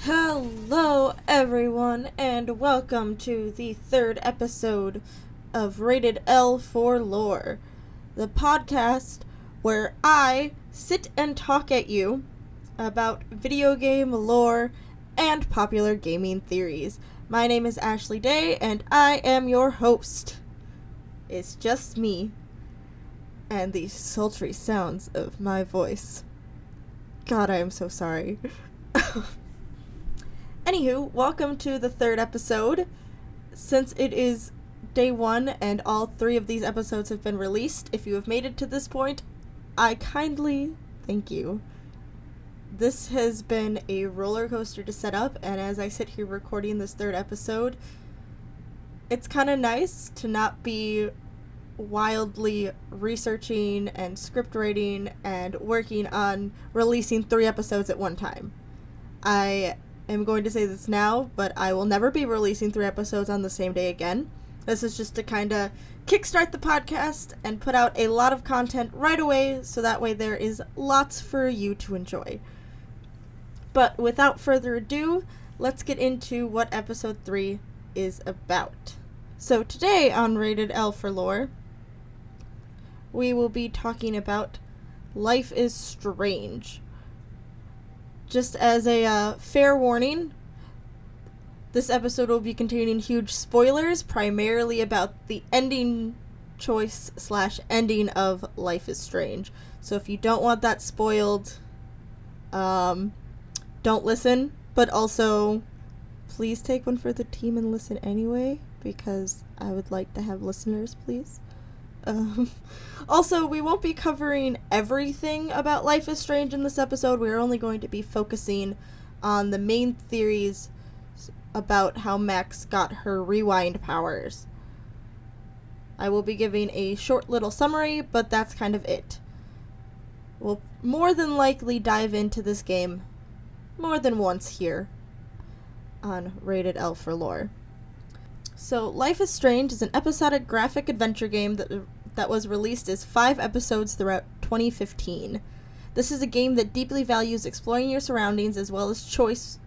Hello, everyone, and welcome to the third episode of Rated L for Lore, the podcast where I sit and talk at you about video game lore and popular gaming theories. My name is Ashley Day, and I am your host. It's just me and the sultry sounds of my voice. God, I am so sorry. Anywho, welcome to the third episode. Since it is day one and all three of these episodes have been released, if you have made it to this point, I kindly thank you. This has been a roller coaster to set up, and as I sit here recording this third episode, it's kind of nice to not be wildly researching and script writing and working on releasing 3 episodes at one time. I am going to say this now, but I will never be releasing 3 episodes on the same day again. This is just to kind of kickstart the podcast and put out a lot of content right away, so that way there is lots for you to enjoy. But without further ado, let's get into what episode 3 is about. So today on Rated L for Lore, we will be talking about Life is Strange. Just as a fair warning, this episode will be containing huge spoilers, primarily about the ending choice / ending of Life is Strange. So if you don't want that spoiled, don't listen, but also please take one for the team and listen anyway, because I would like to have listeners, please. Also, we won't be covering everything about Life is Strange in this episode. We're only going to be focusing on the main theories about how Max got her rewind powers. I will be giving a short little summary, but that's kind of it. We'll more than likely dive into this game more than once here on Rated L for Lore. So, Life is Strange is an episodic graphic adventure game that was released as 5 episodes throughout 2015. This is a game that deeply values exploring your surroundings as well as choice,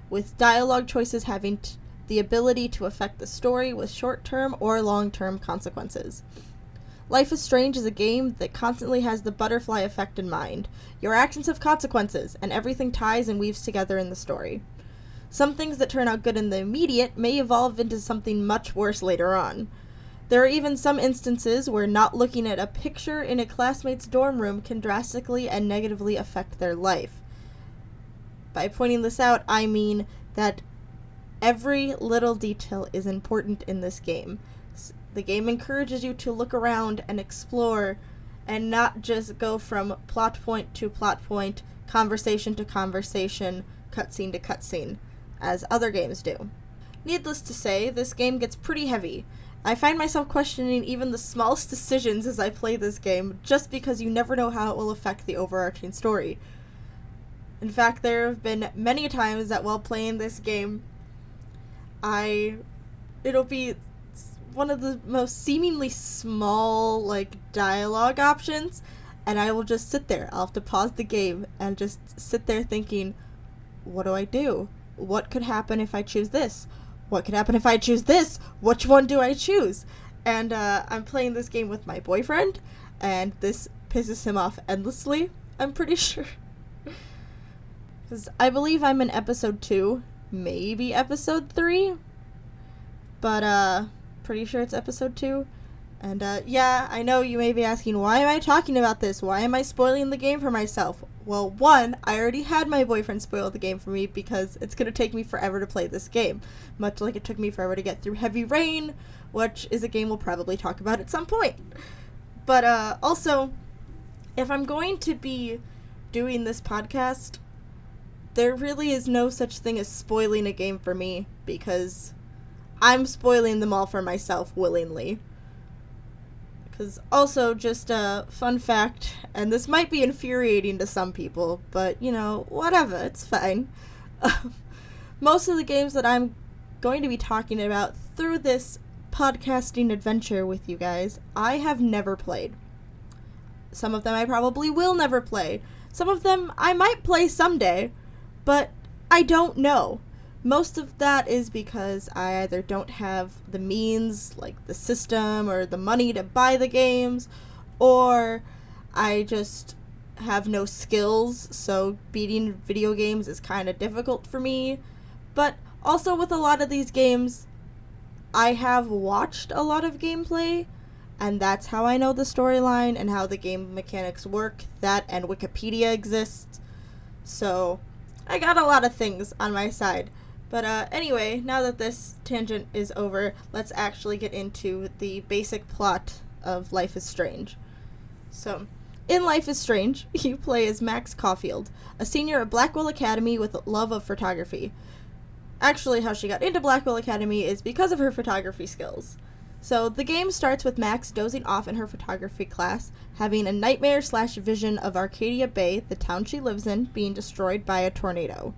with dialogue choices having the ability to affect the story with short-term or long-term consequences. Life is Strange is a game that constantly has the butterfly effect in mind. Your actions have consequences, and everything ties and weaves together in the story. Some things that turn out good in the immediate may evolve into something much worse later on. There are even some instances where not looking at a picture in a classmate's dorm room can drastically and negatively affect their life. By pointing this out, I mean that every little detail is important in this game. The game encourages you to look around and explore, and not just go from plot point to plot point, conversation to conversation, cutscene to cutscene, as other games do. Needless to say, this game gets pretty heavy. I find myself questioning even the smallest decisions as I play this game, just because you never know how it will affect the overarching story. In fact, there have been many times that while playing this game, it'll be one of the most seemingly small, dialogue options, and I will just sit there. I'll have to pause the game and just sit there thinking, what do I do? What could happen if I choose this? What could happen if I choose this? Which one do I choose? And I'm playing this game with my boyfriend, and this pisses him off endlessly, I'm pretty sure. Because I believe I'm in episode 2, maybe episode 3, but pretty sure it's episode 2. And yeah, I know you may be asking, why am I talking about this? Why am I spoiling the game for myself? Well, one, I already had my boyfriend spoil the game for me because it's going to take me forever to play this game. Much like it took me forever to get through Heavy Rain, which is a game we'll probably talk about at some point. But also, if I'm going to be doing this podcast, there really is no such thing as spoiling a game for me, because I'm spoiling them all for myself willingly. Because also, just a fun fact, and this might be infuriating to some people, but, whatever, it's fine. Most of the games that I'm going to be talking about through this podcasting adventure with you guys, I have never played. Some of them I probably will never play. Some of them I might play someday, but I don't know. Most of that is because I either don't have the means, like the system or the money to buy the games, or I just have no skills, so beating video games is kind of difficult for me. But also, with a lot of these games, I have watched a lot of gameplay, and that's how I know the storyline and how the game mechanics work. That and Wikipedia exists. So, I got a lot of things on my side. But anyway, now that this tangent is over, let's actually get into the basic plot of Life is Strange. So, in Life is Strange, you play as Max Caulfield, a senior at Blackwell Academy with a love of photography. Actually, how she got into Blackwell Academy is because of her photography skills. So, the game starts with Max dozing off in her photography class, having a nightmare/vision of Arcadia Bay, the town she lives in, being destroyed by a tornado.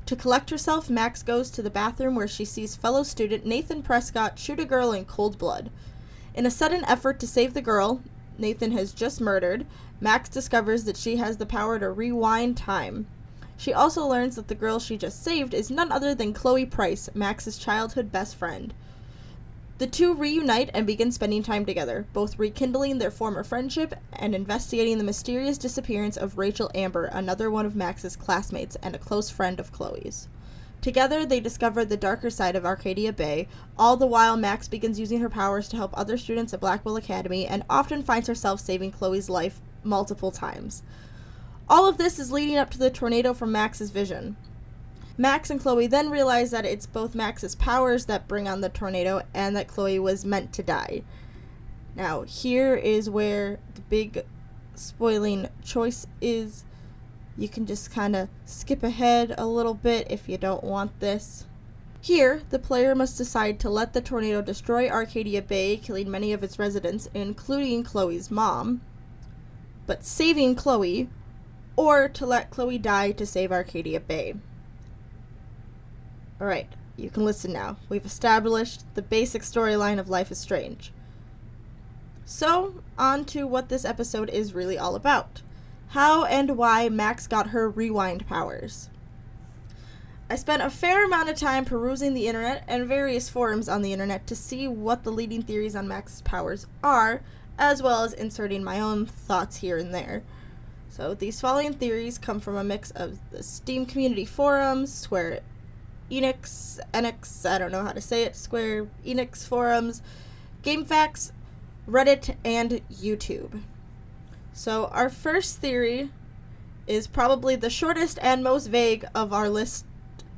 To collect herself, Max goes to the bathroom where she sees fellow student Nathan Prescott shoot a girl in cold blood. In a sudden effort to save the girl Nathan has just murdered, Max discovers that she has the power to rewind time. She also learns that the girl she just saved is none other than Chloe Price, Max's childhood best friend. The two reunite and begin spending time together, both rekindling their former friendship and investigating the mysterious disappearance of Rachel Amber, another one of Max's classmates and a close friend of Chloe's. Together, they discover the darker side of Arcadia Bay, all the while Max begins using her powers to help other students at Blackwell Academy and often finds herself saving Chloe's life multiple times. All of this is leading up to the tornado from Max's vision. Max and Chloe then realize that it's both Max's powers that bring on the tornado and that Chloe was meant to die. Now, here is where the big spoiling choice is. You can just kind of skip ahead a little bit if you don't want this. Here, the player must decide to let the tornado destroy Arcadia Bay, killing many of its residents, including Chloe's mom, but saving Chloe, or to let Chloe die to save Arcadia Bay. Alright, you can listen now. We've established the basic storyline of Life is Strange. So, on to what this episode is really all about. How and why Max got her rewind powers. I spent a fair amount of time perusing the internet and various forums on the internet to see what the leading theories on Max's powers are, as well as inserting my own thoughts here and there. So, these following theories come from a mix of the Steam community forums, Square Enix, I don't know how to say it, Square Enix forums, GameFAQs, Reddit, and YouTube. So our first theory is probably the shortest and most vague of our list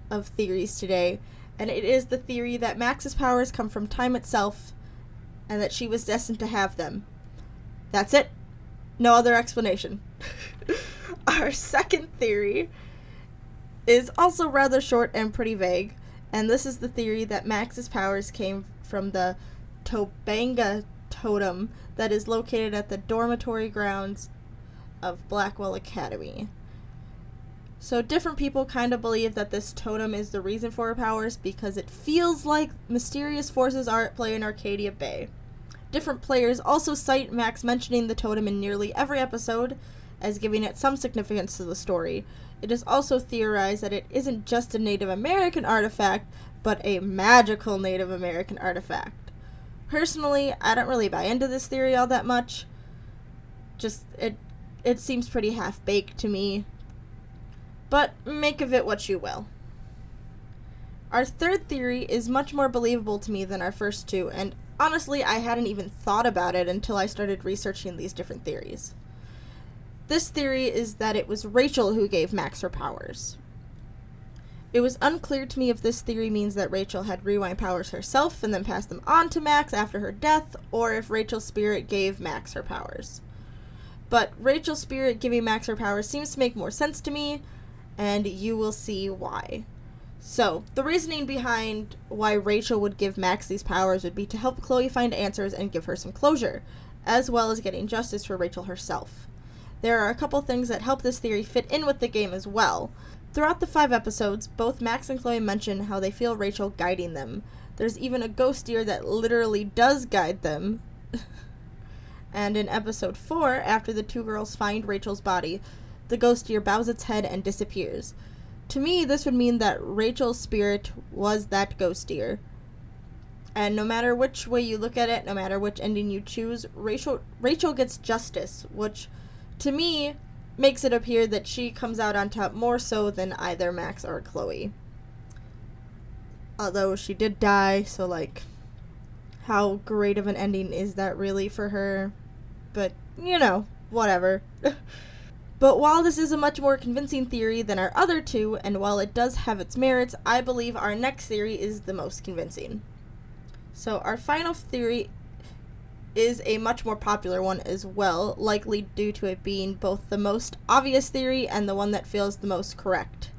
of theories today, and it is the theory that Max's powers come from time itself, and that she was destined to have them. That's it. No other explanation. Our second theory is also rather short and pretty vague, and this is the theory that Max's powers came from the Tobanga totem that is located at the dormitory grounds of Blackwell Academy. So different people kind of believe that this totem is the reason for her powers because it feels like mysterious forces are at play in Arcadia Bay. Different players also cite Max mentioning the totem in nearly every episode as giving it some significance to the story. It is also theorized that it isn't just a Native American artifact, but a magical Native American artifact. Personally, I don't really buy into this theory all that much. Just, it seems pretty half-baked to me. But make of it what you will. Our third theory is much more believable to me than our first two, and honestly, I hadn't even thought about it until I started researching these different theories. This theory is that it was Rachel who gave Max her powers. It was unclear to me if this theory means that Rachel had rewind powers herself and then passed them on to Max after her death, or if Rachel's spirit gave Max her powers. But Rachel's spirit giving Max her powers seems to make more sense to me, and you will see why. So, the reasoning behind why Rachel would give Max these powers would be to help Chloe find answers and give her some closure, as well as getting justice for Rachel herself. There are a couple things that help this theory fit in with the game as well. Throughout the 5 episodes, both Max and Chloe mention how they feel Rachel guiding them. There's even a ghost deer that literally does guide them. And in episode 4, after the two girls find Rachel's body, the ghost deer bows its head and disappears. to me, this would mean that Rachel's spirit was that ghost deer. And no matter which way you look at it, no matter which ending you choose, Rachel gets justice, which to me makes it appear that she comes out on top more so than either Max or Chloe. Although she did die, so like, how great of an ending is that really for her? But, whatever. But while this is a much more convincing theory than our other two, and while it does have its merits, I believe our next theory is the most convincing. So our final theory is a much more popular one as well, likely due to it being both the most obvious theory and the one that feels the most correct.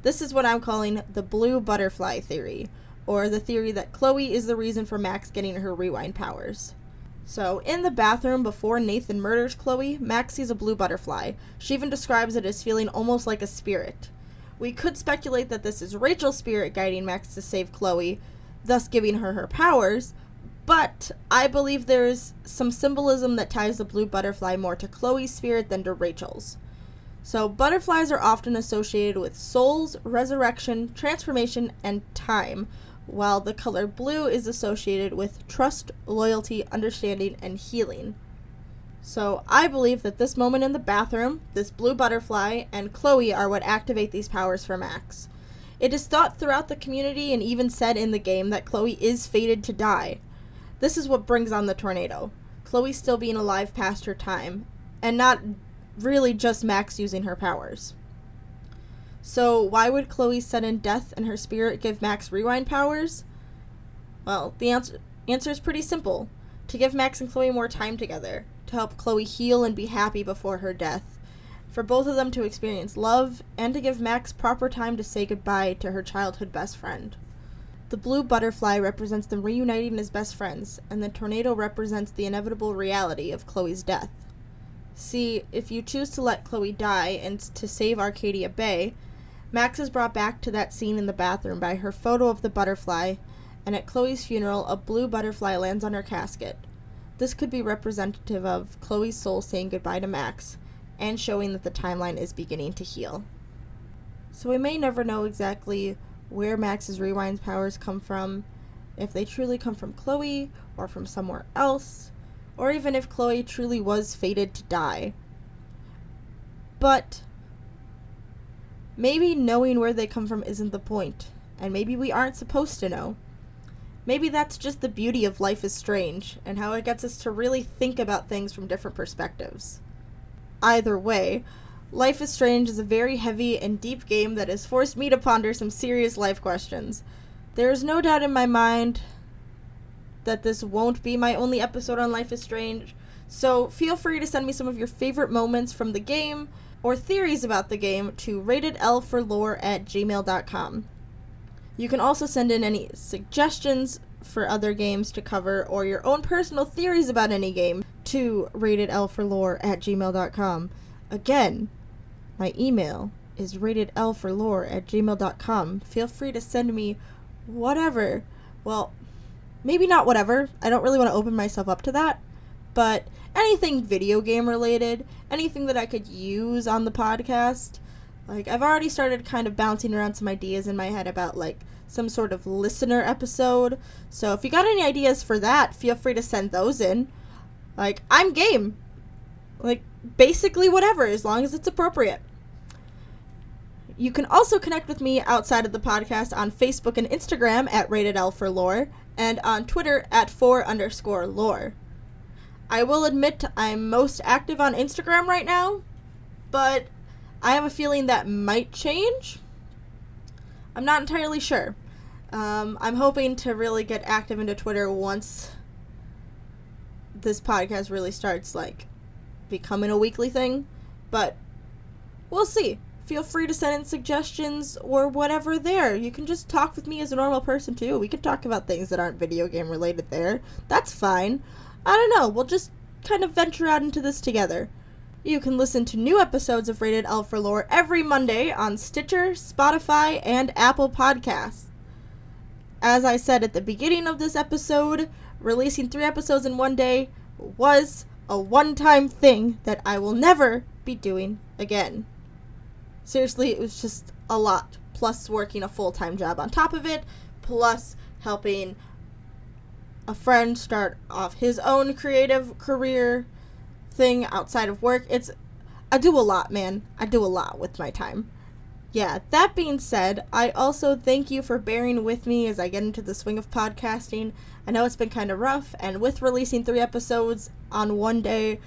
This is what I'm calling the blue butterfly theory, or the theory that Chloe is the reason for Max getting her rewind powers. So, in the bathroom before Nathan murders Chloe, Max sees a blue butterfly. She even describes it as feeling almost like a spirit. We could speculate that this is Rachel's spirit guiding Max to save Chloe, thus giving her powers, but I believe there's some symbolism that ties the blue butterfly more to Chloe's spirit than to Rachel's. So, butterflies are often associated with souls, resurrection, transformation, and time, while the color blue is associated with trust, loyalty, understanding, and healing. So, I believe that this moment in the bathroom, this blue butterfly, and Chloe are what activate these powers for Max. It is thought throughout the community and even said in the game that Chloe is fated to die. This is what brings on the tornado. Chloe still being alive past her time, and not really just Max using her powers. So why would Chloe's sudden death and her spirit give Max rewind powers? Well, the answer is pretty simple. To give Max and Chloe more time together, to help Chloe heal and be happy before her death, for both of them to experience love, and to give Max proper time to say goodbye to her childhood best friend. The blue butterfly represents them reuniting as best friends, and the tornado represents the inevitable reality of Chloe's death. See, if you choose to let Chloe die and to save Arcadia Bay, Max is brought back to that scene in the bathroom by her photo of the butterfly, and at Chloe's funeral, a blue butterfly lands on her casket. This could be representative of Chloe's soul saying goodbye to Max, and showing that the timeline is beginning to heal. So we may never know exactly where Max's rewind powers come from, if they truly come from Chloe, or from somewhere else, or even if Chloe truly was fated to die. But maybe knowing where they come from isn't the point, and maybe we aren't supposed to know. Maybe that's just the beauty of Life is Strange, and how it gets us to really think about things from different perspectives. Either way, Life is Strange is a very heavy and deep game that has forced me to ponder some serious life questions. There is no doubt in my mind that this won't be my only episode on Life is Strange, so feel free to send me some of your favorite moments from the game or theories about the game to ratedlforlore@gmail.com. You can also send in any suggestions for other games to cover or your own personal theories about any game to ratedlforlore@gmail.com. Again, my email is ratedlforlore@gmail.com. Feel free to send me whatever. Well, maybe not whatever. I don't really want to open myself up to that. But anything video game related, anything that I could use on the podcast. Like, I've already started kind of bouncing around some ideas in my head about, like, some sort of listener episode. So if you got any ideas for that, feel free to send those in. Like, I'm game. Like, basically whatever, as long as it's appropriate. You can also connect with me outside of the podcast on Facebook and Instagram at ratedlforlore, and on Twitter at @4_lore. I will admit I'm most active on Instagram right now, but I have a feeling that might change. I'm not entirely sure. I'm hoping to really get active into Twitter once this podcast really starts, like, becoming a weekly thing, but we'll see. Feel free to send in suggestions or whatever there. You can just talk with me as a normal person too. We can talk about things that aren't video game related there. That's fine. I don't know. We'll just kind of venture out into this together. You can listen to new episodes of Rated L for Lore every Monday on Stitcher, Spotify, and Apple Podcasts. As I said at the beginning of this episode, releasing 3 episodes in one day was a one-time thing that I will never be doing again. seriously, it was just a lot. Plus working a full-time job on top of it, plus helping a friend start off his own creative career thing outside of work. I do a lot, man. I do a lot with my time. Yeah, that being said, I also thank you for bearing with me as I get into the swing of podcasting. I know it's been kind of rough, and with releasing 3 episodes on one day,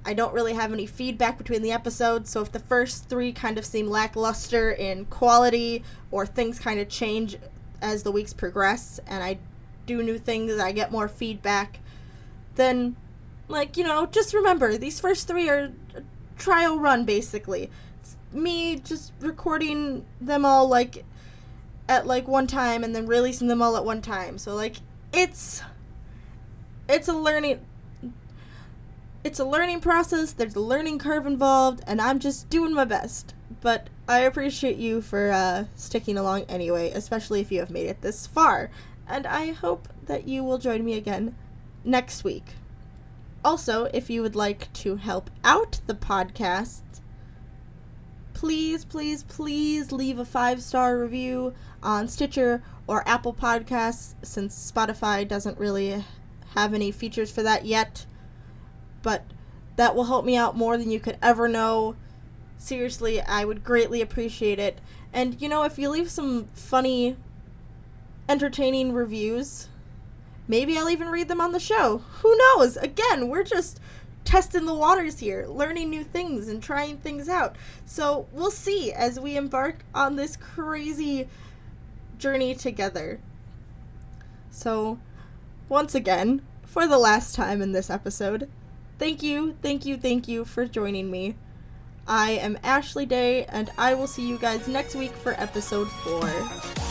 I don't really have any feedback between the episodes, so if the first 3 kind of seem lackluster in quality, or things kind of change as the weeks progress, and I do new things, I get more feedback, then, just remember, these first 3 are a trial run, basically. Me just recording them all at one time and then releasing them all at one time. So it's a learning process. There's a learning curve involved, and I'm just doing my best. But I appreciate you for sticking along anyway, especially if you have made it this far. And I hope that you will join me again next week. Also, if you would like to help out the podcast, please, please, please leave a 5-star review on Stitcher or Apple Podcasts, since Spotify doesn't really have any features for that yet. But that will help me out more than you could ever know. Seriously, I would greatly appreciate it. And, if you leave some funny, entertaining reviews, maybe I'll even read them on the show. Who knows? Again, we're just testing the waters here, learning new things and trying things out. So we'll see as we embark on this crazy journey together. So once again, for the last time in this episode, thank you for joining me. I am Ashley Day, and I will see you guys next week for episode 4.